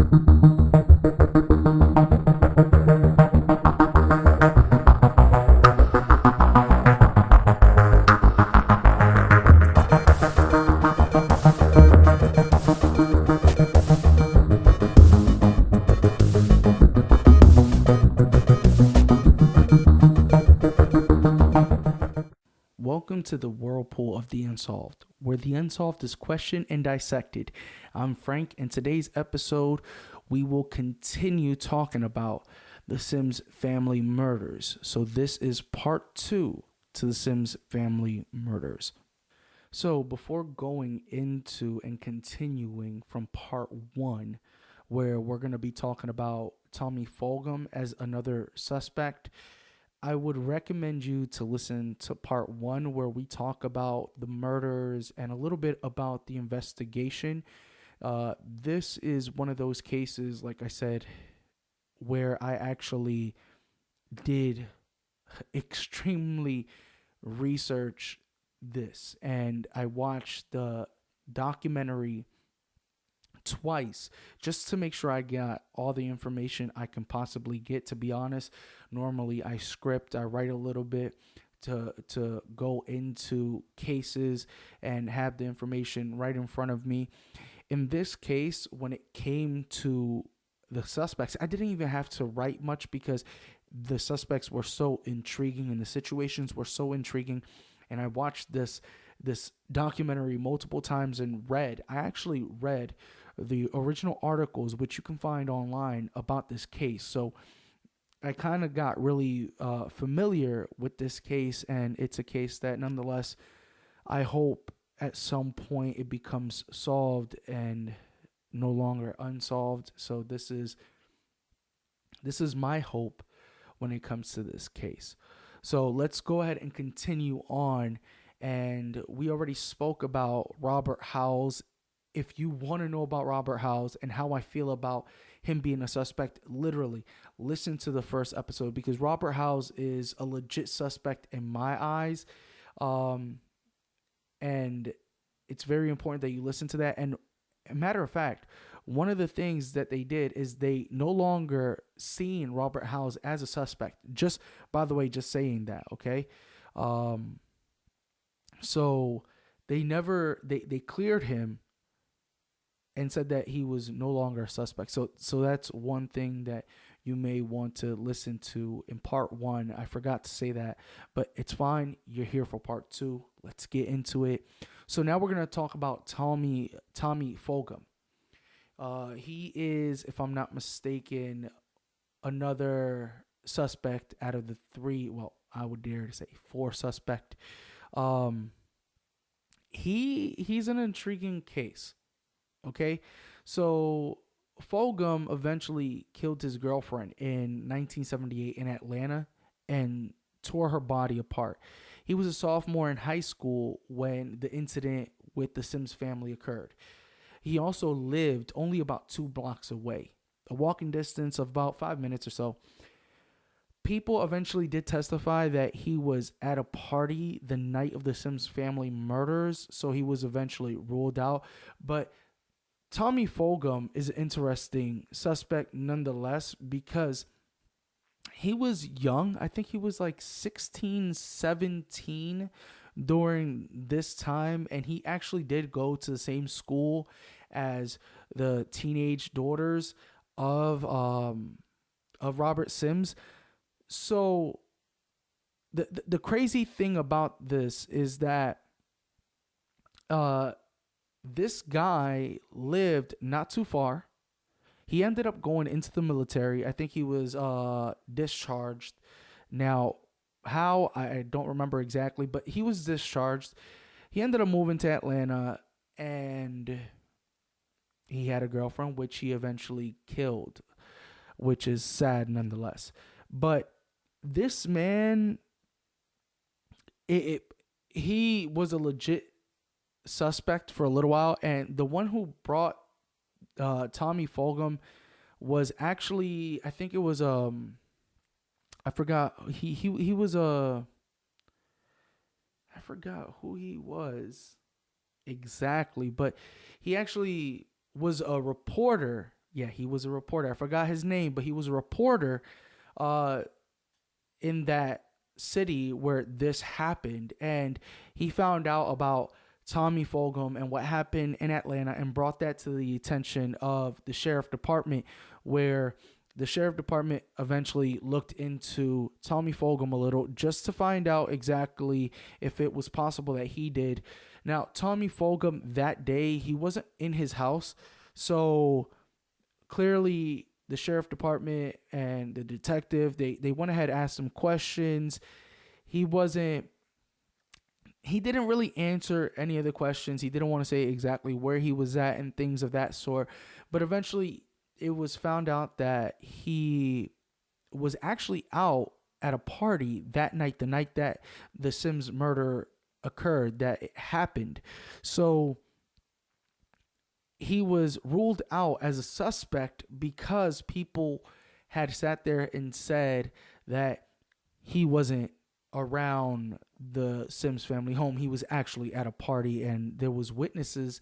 Welcome to the whirlpool of the unsolved, where the unsolved is questioned and dissected. I'm Frank, and today's episode, we will continue talking about the Sims family murders. So this is part 2 to the Sims family murders. So before going into and continuing from part 1, where we're going to be talking about Tommy Fulgham as another suspect, I would recommend you to listen to part 1, where we talk about the murders and a little bit about the investigation. This is one of those cases, like I said, where I actually did extremely research this, and I watched the documentary twice just to make sure I got all the information I can possibly get. To be honest, normally I write a little bit to go into cases and have the information right in front of me. In this case, when it came to the suspects, I didn't even have to write much because the suspects were so intriguing and the situations were so intriguing. And I watched this documentary multiple times and I actually read the original articles, which you can find online, about this case. So I kind of got really familiar with this case, and it's a case that nonetheless, I hope at some point it becomes solved and no longer unsolved. So this is my hope when it comes to this case. So let's go ahead and continue on. And we already spoke about Robert Howes. If you want to know about Robert Howes and how I feel about him being a suspect, literally listen to the first episode, because Robert Howes is a legit suspect in my eyes. And it's very important that you listen to that. And a matter of fact, one of the things that they did is they no longer seen Robert Howes as a suspect. Just, by the way, just saying that, okay? So they cleared him and said that he was no longer a suspect. So that's one thing that you may want to listen to in part 1. I forgot to say that, but it's fine. You're here for part 2. Let's get into it. So now we're going to talk about Tommy Fulgham. He is, if I'm not mistaken, another suspect out of the 3, well, I would dare to say 4 suspect. He's an intriguing case. Okay, so Fulgham eventually killed his girlfriend in 1978 in Atlanta and tore her body apart. He was a sophomore in high school when the incident with the Sims family occurred. He also lived only about 2 blocks away, a walking distance of about 5 minutes or so. People eventually did testify that he was at a party the night of the Sims family murders, so he was eventually ruled out. But Tommy Fulgham is an interesting suspect nonetheless, because he was young. I think he was like 16, 17 during this time, and he actually did go to the same school as the teenage daughters of Robert Sims. So the crazy thing about this is that this guy lived not too far. He ended up going into the military. I think he was discharged. Now, how, I don't remember exactly, but he was discharged. He ended up moving to Atlanta, and he had a girlfriend, which he eventually killed, which is sad nonetheless. But this man, he was a legit suspect for a little while, and the one who brought Tommy Fulgham was actually, I think it was I forgot he was I forgot who he was exactly, but he actually was a reporter. Yeah, he was a reporter. I forgot his name, but he was a reporter uh, in that city where this happened, and he found out about Tommy Fulgham and what happened in Atlanta and brought that to the attention of the sheriff department, where the sheriff department eventually looked into Tommy Fulgham a little just to find out exactly if it was possible that he did. Now, Tommy Fulgham that day, he wasn't in his house, so clearly the sheriff department and the detective, they went ahead and asked him questions. He didn't really answer any of the questions. He didn't want to say exactly where he was at and things of that sort. But eventually it was found out that he was actually out at a party that night, the night that the Sims murder occurred, that it happened. So he was ruled out as a suspect because people had sat there and said that he wasn't around the Sims family home. He was actually at a party, and there was witnesses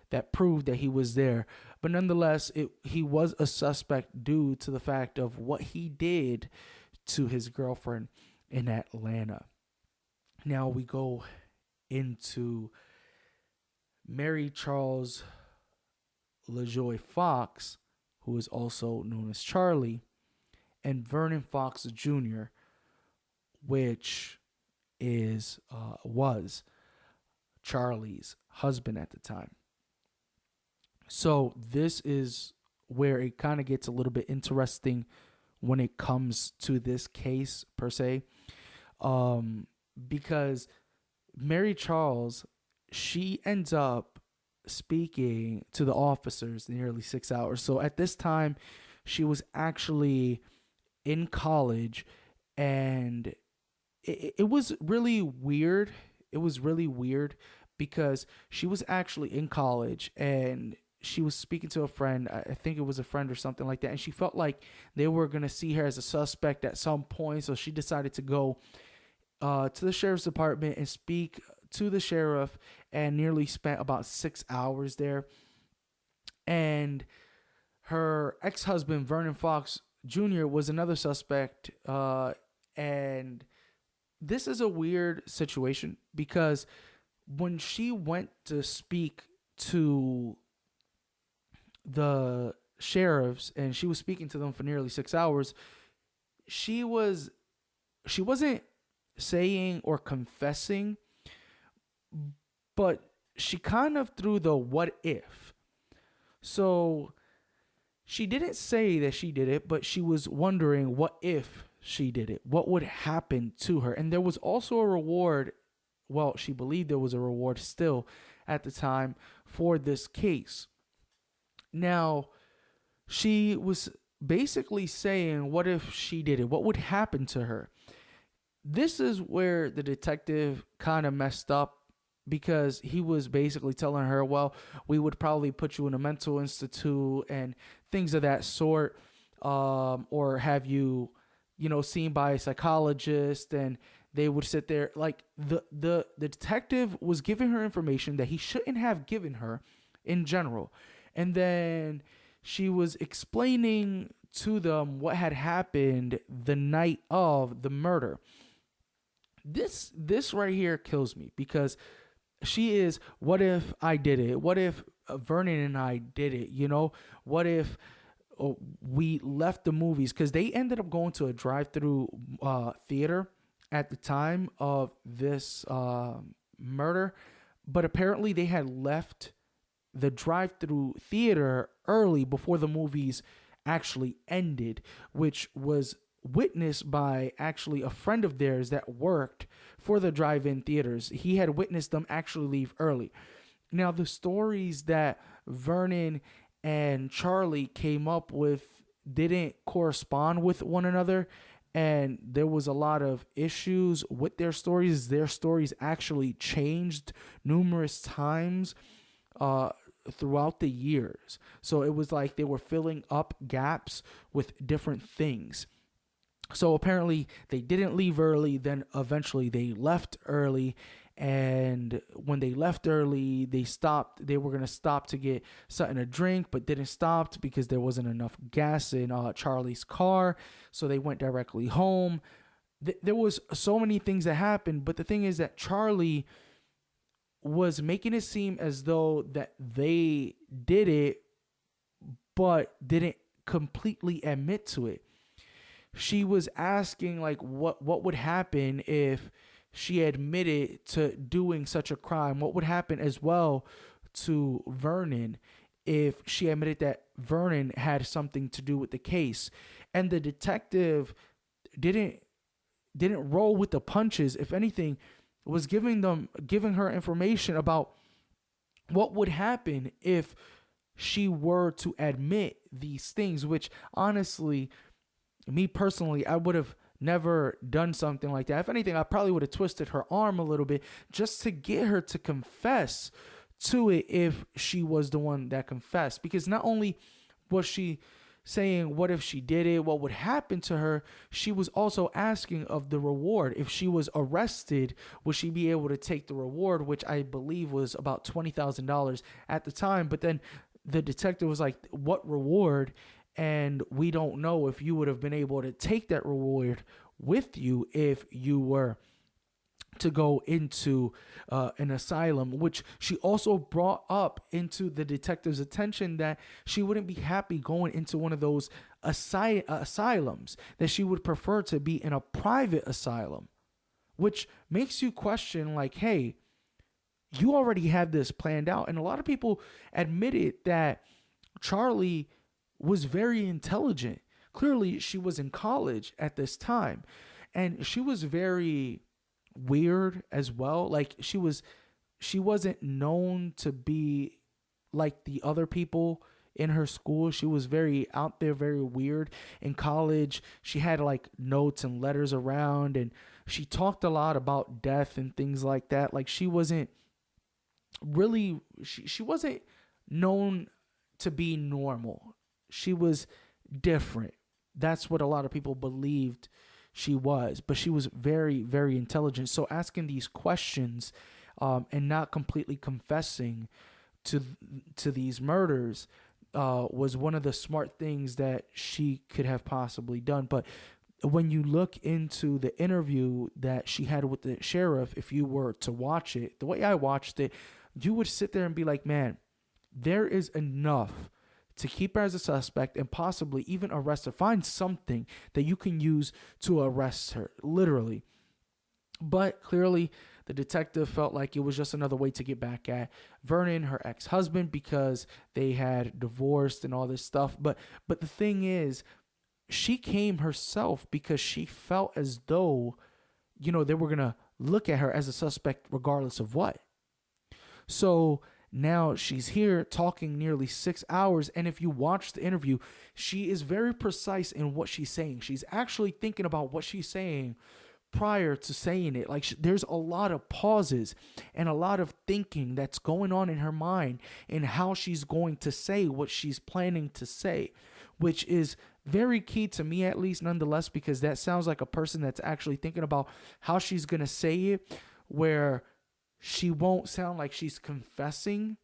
that proved that he was there. But nonetheless, he was a suspect due to the fact of what he did to his girlfriend in Atlanta. Now we go into Mary Charles LaJoy Fox, who is also known as Charlie, and Vernon Fox Jr., which was Charlie's husband at the time. So this is where it kind of gets a little bit interesting when it comes to this case per se, because Mary Charles, she ends up speaking to the officers nearly 6 hours. So at this time, she was actually in college, and it was really weird. It was really weird because she was actually in college and she was speaking to a friend. I think it was a friend or something like that. And she felt like they were going to see her as a suspect at some point. So she decided to go to the sheriff's department and speak to the sheriff, and nearly spent about 6 hours there. And her ex-husband, Vernon Fox Jr., was another suspect. And this is a weird situation because when she went to speak to the sheriffs and she was speaking to them for nearly 6 hours, she wasn't saying or confessing, but she kind of threw the what if. So she didn't say that she did it, but she was wondering what if she did it, what would happen to her. And there was also a reward. Well, she believed there was a reward still at the time for this case. Now, she was basically saying, what if she did it? What would happen to her? This is where the detective kind of messed up, because he was basically telling her, well, we would probably put you in a mental institute and things of that sort, or have you, seen by a psychologist, and they would sit there like the detective was giving her information that he shouldn't have given her in general. And then she was explaining to them what had happened the night of the murder. This right here kills me, because she is, what if I did it? What if Vernon and I did it? What if we left the movies? Because they ended up going to a drive-through theater at the time of this murder, but apparently they had left the drive-through theater early before the movies actually ended, which was witnessed by actually a friend of theirs that worked for the drive-in theaters. He had witnessed them actually leave early. Now, the stories that Vernon and Charlie came up with didn't correspond with one another, and there was a lot of issues with their stories. Their stories actually changed numerous times throughout the years. So it was like they were filling up gaps with different things. So apparently they didn't leave early, then eventually they left early, And when they left early, they were going to stop to get something to drink, but didn't stop because there wasn't enough gas in Charlie's car. So they went directly home. There was so many things that happened. But the thing is that Charlie was making it seem as though that they did it, but didn't completely admit to it. She was asking like what would happen if she admitted to doing such a crime. What would happen as well to Vernon if she admitted that Vernon had something to do with the case. And the detective didn't roll with the punches. If anything, was giving her information about what would happen if she were to admit these things, which honestly, me personally, I would have never done something like that. If anything, I probably would have twisted her arm a little bit just to get her to confess to it if she was the one that confessed. Because not only was she saying what if she did it, what would happen to her, she was also asking of the reward. If she was arrested, would she be able to take the reward, which I believe was about $20,000 at the time. But then the detective was like, what reward? And we don't know if you would have been able to take that reward with you if you were to go into an asylum, which she also brought up into the detective's attention, that she wouldn't be happy going into one of those asylums, that she would prefer to be in a private asylum, which makes you question like, hey, you already had this planned out. And a lot of people admitted that Charlie was very intelligent. Clearly, she was in college at this time, and she was very weird as well. Like she wasn't known to be like the other people in her school. She was very out there, very weird. In college, she had like notes and letters around, and she talked a lot about death and things like that. Like she wasn't really, she wasn't known to be normal. She was different. That's what a lot of people believed she was, but she was very, very intelligent. So asking these questions and not completely confessing to these murders was one of the smart things that she could have possibly done. But when you look into the interview that she had with the sheriff, if you were to watch it, the way I watched it, you would sit there and be like, man, there is enough to keep her as a suspect and possibly even arrest her. Find something that you can use to arrest her, literally. But clearly, the detective felt like it was just another way to get back at Vernon, her ex-husband, because they had divorced and all this stuff. But the thing is, she came herself because she felt as though, they were going to look at her as a suspect regardless of what. So now she's here talking nearly 6 hours. And if you watch the interview, she is very precise in what she's saying. She's actually thinking about what she's saying prior to saying it. Like there's a lot of pauses and a lot of thinking that's going on in her mind and how she's going to say what she's planning to say, which is very key to me, at least, nonetheless, because that sounds like a person that's actually thinking about how she's going to say it, where she won't sound like she's confessing,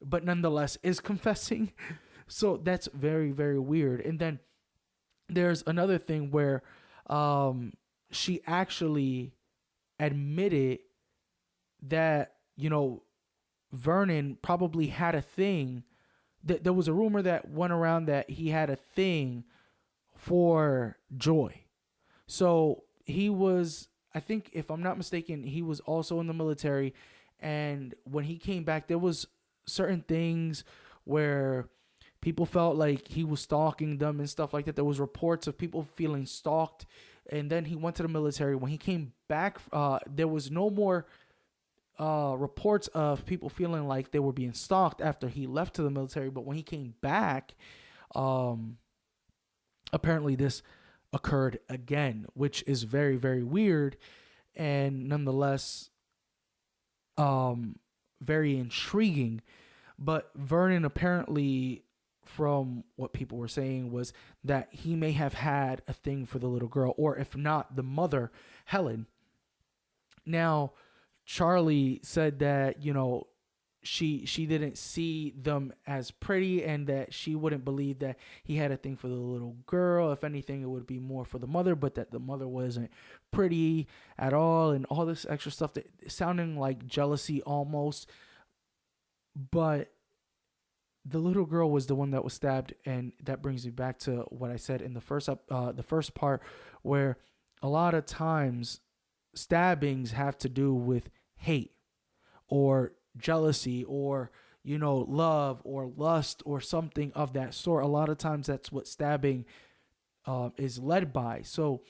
but nonetheless is confessing. So that's very, very weird. And then there's another thing where she actually admitted that, Vernon probably had a thing. That there was a rumor that went around that he had a thing for Joy. So he was, I think, if I'm not mistaken, he was also in the military. And when he came back, there was certain things where people felt like he was stalking them and stuff like that. There was reports of people feeling stalked. And then he went to the military. When he came back, there was no more reports of people feeling like they were being stalked after he left to the military. But when he came back, apparently this occurred again, which is very, very weird, and nonetheless very intriguing. But Vernon, apparently, from what people were saying, was that he may have had a thing for the little girl, or if not, the mother, Helen. Now, Charlie said that, she didn't see them as pretty, and that she wouldn't believe that he had a thing for the little girl. If anything, it would be more for the mother, but that the mother wasn't pretty at all, and all this extra stuff that sounding like jealousy almost. But the little girl was the one that was stabbed, and that brings me back to what I said in the first part, where a lot of times stabbings have to do with hate or jealousy or love or lust or something of that sort. A lot of times that's what stabbing is led by. So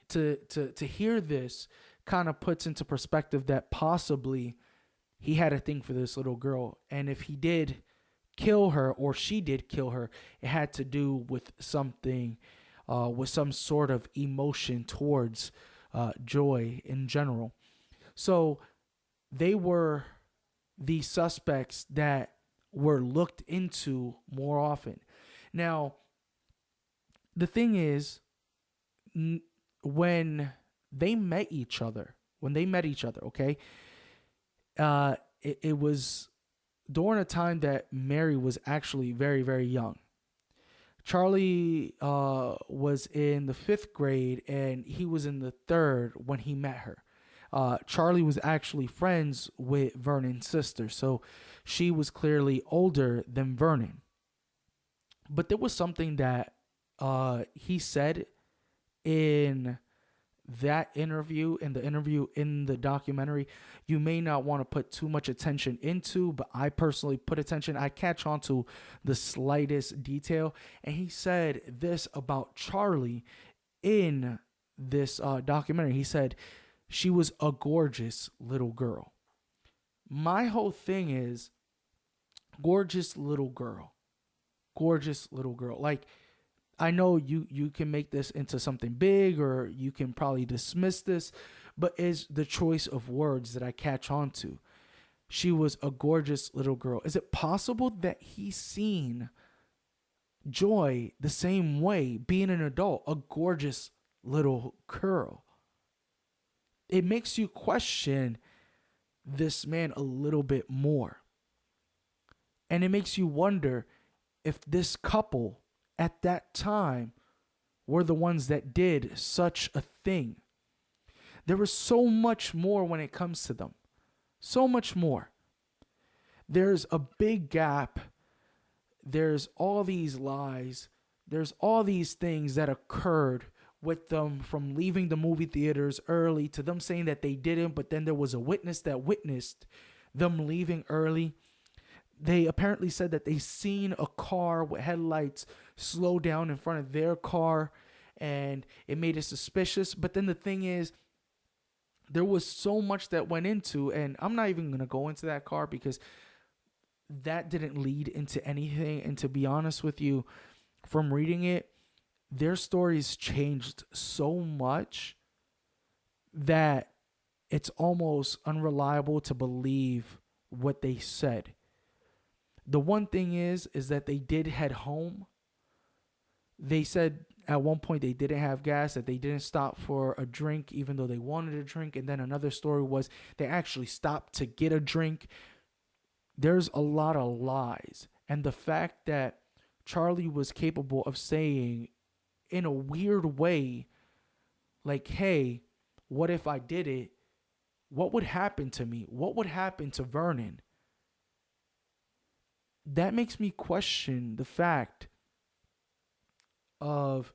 to hear this kind of puts into perspective that possibly he had a thing for this little girl, and if he did kill her or she did kill her, it had to do with something, with some sort of emotion towards joy in general. So they were the suspects that were looked into more often. Now, the thing is, when they met each other, okay, it was during a time that Mary was actually very, very young. Charlie was in the 5th grade and he was in the 3rd when he met her. Charlie was actually friends with Vernon's sister, so she was clearly older than Vernon. But there was something that he said in that interview, in the documentary, you may not want to put too much attention into, but I personally put attention. I catch on to the slightest detail. And he said this about Charlie in this documentary. He said, she was a gorgeous little girl. My whole thing is gorgeous little girl. Gorgeous little girl. Like, I know you can make this into something big, or you can probably dismiss this, but is the choice of words that I catch on to. She was a gorgeous little girl. Is it possible that he's seen Joy the same way, being an adult, a gorgeous little girl? It makes you question this man a little bit more. And it makes you wonder if this couple at that time were the ones that did such a thing. There was so much more when it comes to them. So much more. There's a big gap. There's all these lies. There's all these things that occurred with them, from leaving the movie theaters early to them saying that they didn't, but then there was a witness that witnessed them leaving early. They apparently said that they seen a car with headlights slow down in front of their car, and it made it suspicious. But then the thing is, there was so much that went into, and I'm not even going to go into that car because that didn't lead into anything. And to be honest with you, from reading it, their stories changed so much that it's almost unreliable to believe what they said. The one thing is that they did head home. They said at one point they didn't have gas, that they didn't stop for a drink even though they wanted a drink. And then another story was they actually stopped to get a drink. There's a lot of lies. And the fact that Charlie was capable of saying in a weird way, like, hey, what if I did it? What would happen to me? What would happen to Vernon? That makes me question the fact of,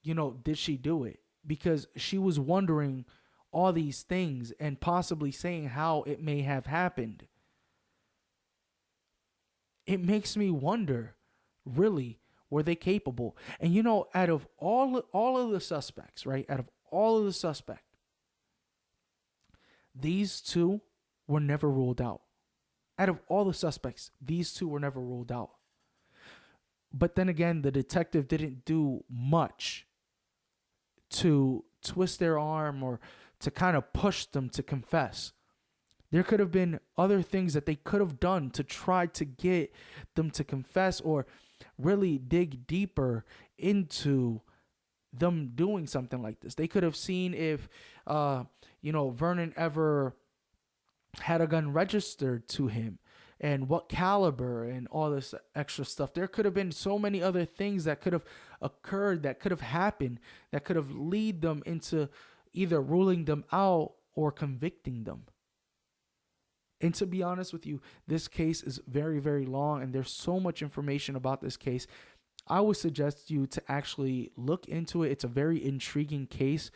did she do it? Because she was wondering all these things and possibly saying how it may have happened. It makes me wonder, really, were they capable? And out of all of the suspects, right? Out of all of the suspects, these two were never ruled out. Out of all the suspects, these two were never ruled out. But then again, the detective didn't do much to twist their arm or to kind of push them to confess. There could have been other things that they could have done to try to get them to confess, or really dig deeper into them doing something like this. They could have seen if, Vernon ever had a gun registered to him, and what caliber, and all this extra stuff. There could have been so many other things that could have occurred, that could have happened, that could have lead them into either ruling them out or convicting them. And to be honest with you, this case is very, very long, and there's so much information about this case. I would suggest you to actually look into it. It's a very intriguing case,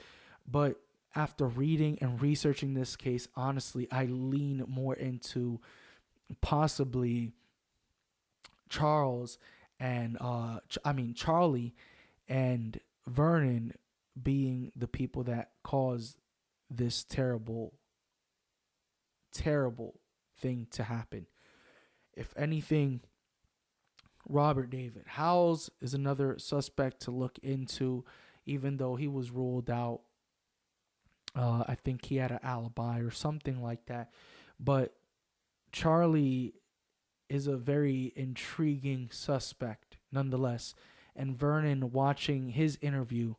but after reading and researching this case, honestly, I lean more into possibly Charlie and Vernon being the people that caused this terrible, terrible thing to happen. If anything, Robert David Howells is another suspect to look into, even though he was ruled out. I think he had an alibi or something like that. But Charlie is a very intriguing suspect nonetheless. And Vernon, watching his interview,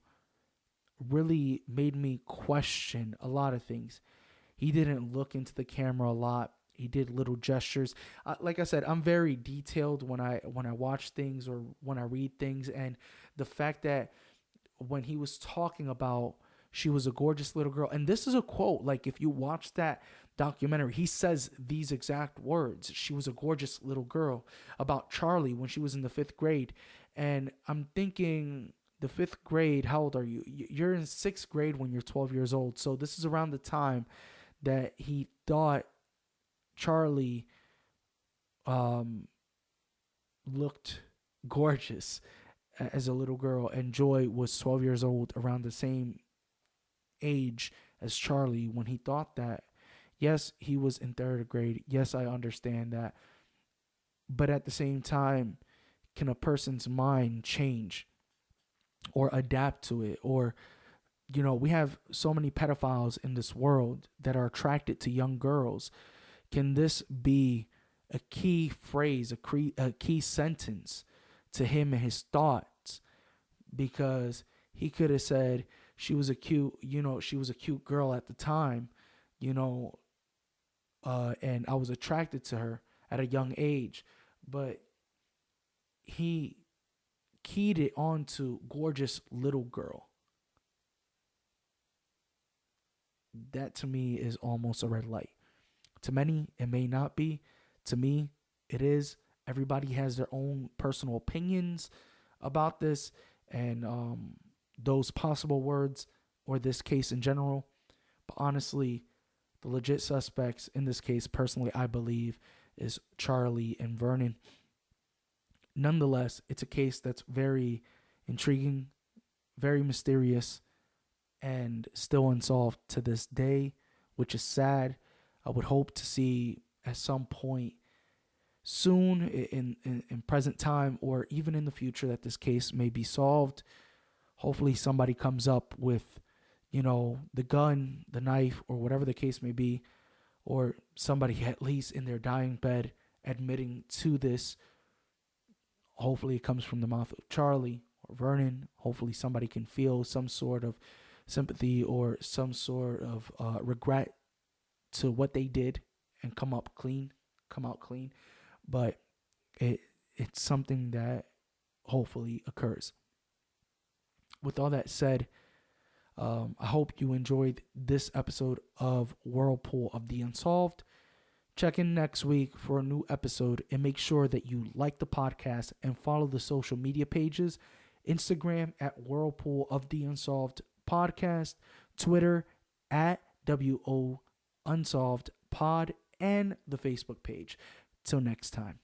really made me question a lot of things. He didn't look into the camera a lot. He did little gestures. Like I said, I'm very detailed when I watch things or when I read things. And the fact that when he was talking about she was a gorgeous little girl, and this is a quote, like if you watch that documentary, he says these exact words. She was a gorgeous little girl about Charlie when she was in the 5th grade. And I'm thinking, the 5th grade, how old are you? You're in 6th grade when you're 12 years old. So this is around the time that he thought Charlie looked gorgeous as a little girl, and Joy was 12 years old, around the same age as Charlie when he thought that. Yes, he was in 3rd grade. Yes, I understand that. But at the same time, can a person's mind change or adapt to it? Or, we have so many pedophiles in this world that are attracted to young girls. Can this be a key phrase, a key sentence to him and his thoughts? Because he could have said she was a cute girl at the time, and I was attracted to her at a young age. But he keyed it onto gorgeous little girl. That to me is almost a red light. To many, it may not be. To me, it is. Everybody has their own personal opinions about this and those possible words or this case in general. But honestly, the legit suspects in this case, personally, I believe, is Charlie and Vernon. Nonetheless, it's a case that's very intriguing, very mysterious, and still unsolved to this day, which is sad. I would hope to see at some point soon in present time, or even in the future, that this case may be solved. Hopefully somebody comes up with, the gun, the knife, or whatever the case may be, or somebody at least in their dying bed admitting to this. Hopefully it comes from the mouth of Charlie or Vernon. Hopefully somebody can feel some sort of sympathy or some sort of regret to what they did and come out clean. But it's something that hopefully occurs. With all that said, I hope you enjoyed this episode of Whirlpool of the Unsolved. Check in next week for a new episode, and make sure that you like the podcast and follow the social media pages. Instagram at Whirlpool of the Unsolved Podcast, Twitter at WO Unsolved Pod, and the Facebook page. Till next time.